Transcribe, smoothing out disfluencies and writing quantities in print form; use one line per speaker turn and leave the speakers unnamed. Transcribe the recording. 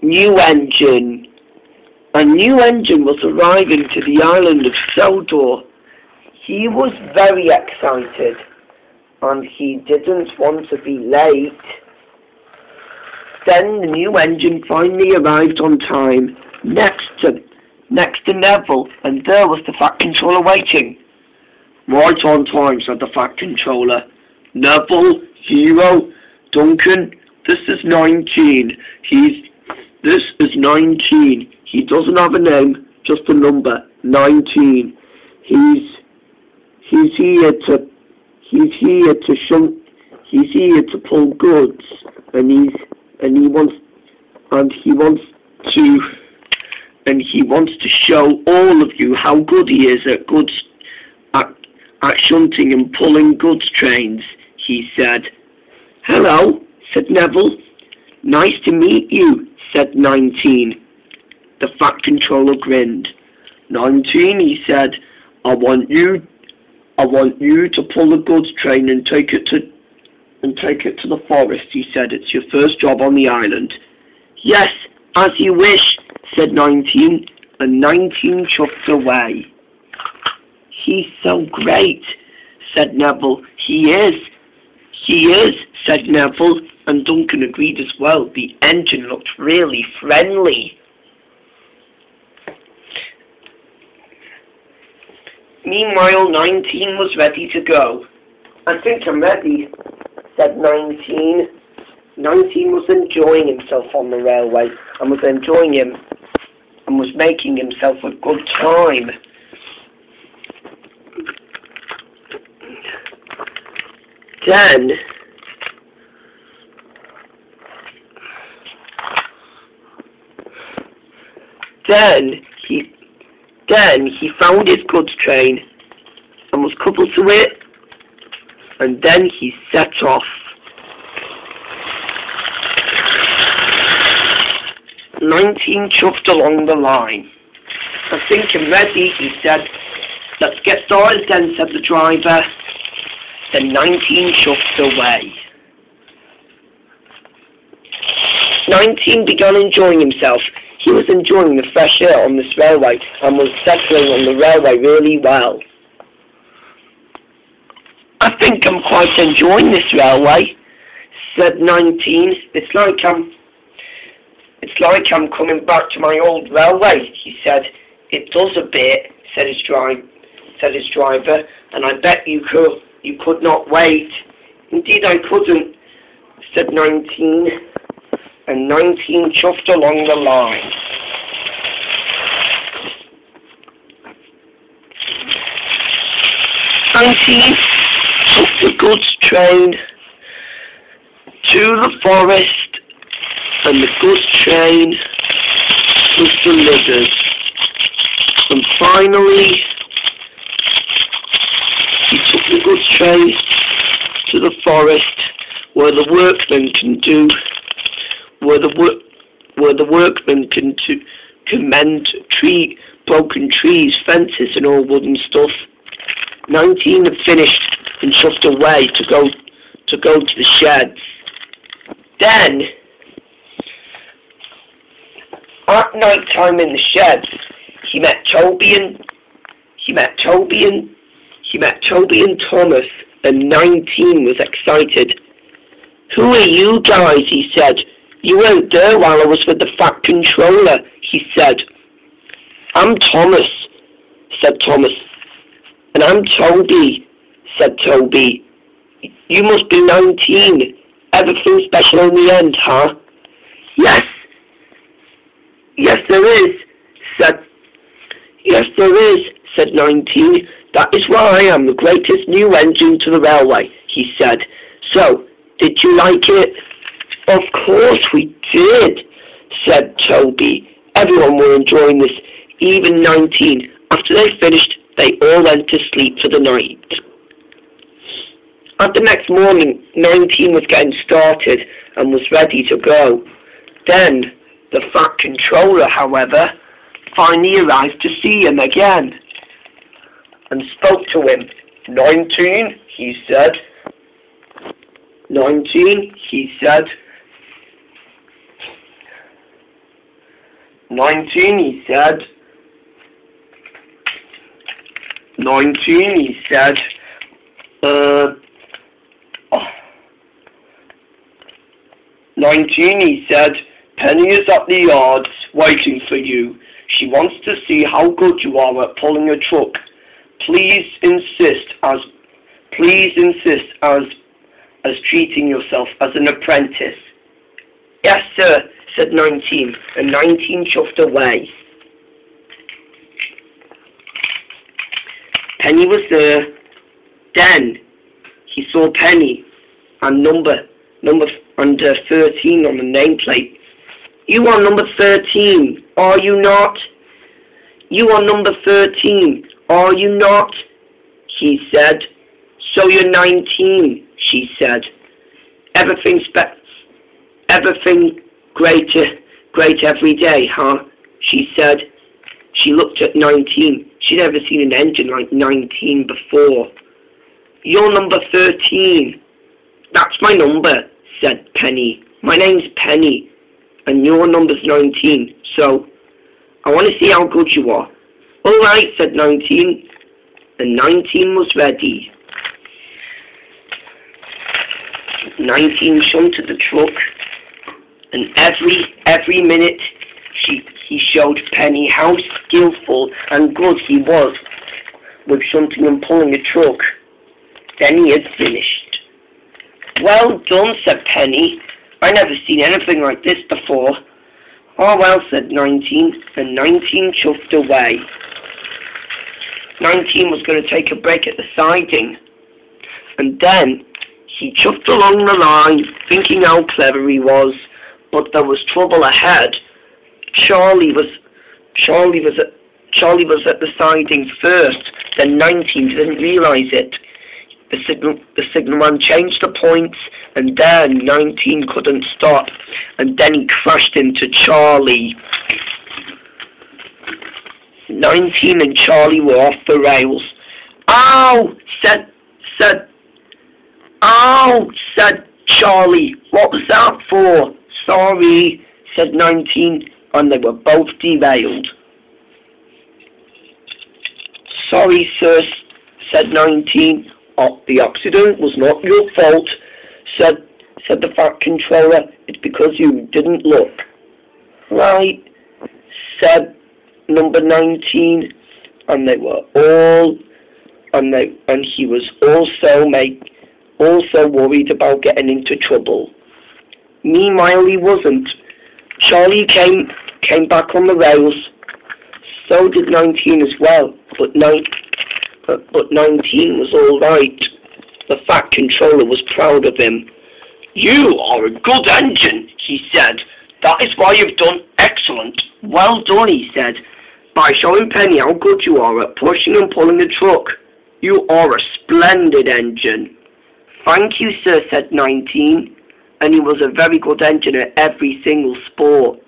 new engine. A new engine was arriving to the island of Sodor. He was very excited, and he didn't want to be late. Then the new engine finally arrived on time, next to Neville, and there was the Fat Controller waiting. Right on time, said the Fat Controller. Neville, Hero, Duncan, this is 19. This is 19. He doesn't have a name, just a number, 19. He's here to pull goods, and he wants to show all of you how good he is at shunting and pulling goods trains, he said. Hello, said Neville. Nice to meet you, said 19. The Fat Controller grinned. 19, he said, I want you to pull the goods train and take it to the forest, he said. It's your first job on the island. Yes, as you wish, said 19, and 19 chuffed away. He's so great, said Neville. He is, said Neville, and Duncan agreed as well. The engine looked really friendly. Meanwhile, 19 was ready to go. I think I'm ready, said 19. 19 was enjoying himself on the railway, and was making himself a good time. Then he found his goods train and was coupled to it, and then he set off. 19 chuffed along the line. I think I'm ready, he said. Let's get started then, said the driver. Then 19 chuffed away. 19 began enjoying himself. He was enjoying the fresh air on this railway and was settling on the railway really well. I think I'm quite enjoying this railway, said 19. It's like I'm coming back to my old railway, he said. It does a bit, said his driver, and I bet you could not wait. Indeed I couldn't, said 19, and 19 chuffed along the line. Took the goods train to the forest, and the goods train was delivered. And finally, he took the goods train to the forest, where the workmen can mend broken trees, fences, and all wooden stuff. 19 had finished and chuffed away to go to the sheds. Then, at night time in the sheds, he met Toby and Thomas, and 19 was excited. Who are you guys? He said. You weren't there while I was with the Fat Controller, he said. I'm Thomas, said Thomas. And I'm Toby, said Toby. You must be 19. Everything special in the end, huh? Yes. Yes, there is, said 19. That is why I am the greatest new engine to the railway, he said. So, did you like it? Of course we did, said Toby. Everyone were enjoying this, even 19. After they finished, they all went to sleep for the night. At the next morning, 19 was getting started and was ready to go. Then, the Fat Controller, however, finally arrived to see him again and spoke to him. 19, he said. 19, he said. 19, he said. 19, he said. 19, he said. Penny is at the yards, waiting for you. She wants to see how good you are at pulling a truck. Please insist as treating yourself as an apprentice. Yes, sir, said 19, and 19 chuffed away. Penny was there. Then he saw Penny and number 13 on the nameplate. You are number 13, are you not? You are number 13, are you not? He said. So you're 19, she said. Everything great every day, huh? She said. She looked at 19. She'd never seen an engine like 19 before. You're number 13. That's my number, said Penny. My name's Penny, and your number's 19, so I want to see how good you are. All right, said 19, and 19 was ready. 19 shunted the truck, and every minute he showed Penny how skillful and good he was with shunting and pulling a truck. Then he had finished. Well done, said Penny. I never seen anything like this before. Oh well, said 19, and 19 chuffed away. 19 was going to take a break at the siding, and then he chuffed along the line, thinking how clever he was, but there was trouble ahead. Charlie was at the siding first, then 19 didn't realise it. The signalman changed the points, and then 19 couldn't stop, and then he crashed into Charlie. 19 and Charlie were off the rails. Ow! Ow! Said Charlie. What was that for? Sorry, said 19, and they were both derailed. Sorry, sir, said 19. The accident was not your fault, said the Fat Controller. It's because you didn't look. Right, said number 19, and they were all, and he was also worried about getting into trouble. Meanwhile, he wasn't. Charlie came back on the rails. So did 19 as well, but 19 was all right. The Fat Controller was proud of him. You are a good engine, he said. That is why you've done excellent. Well done, he said, by showing Penny how good you are at pushing and pulling the truck. You are a splendid engine. Thank you, sir, said 19, and he was a very good engine at every single sport.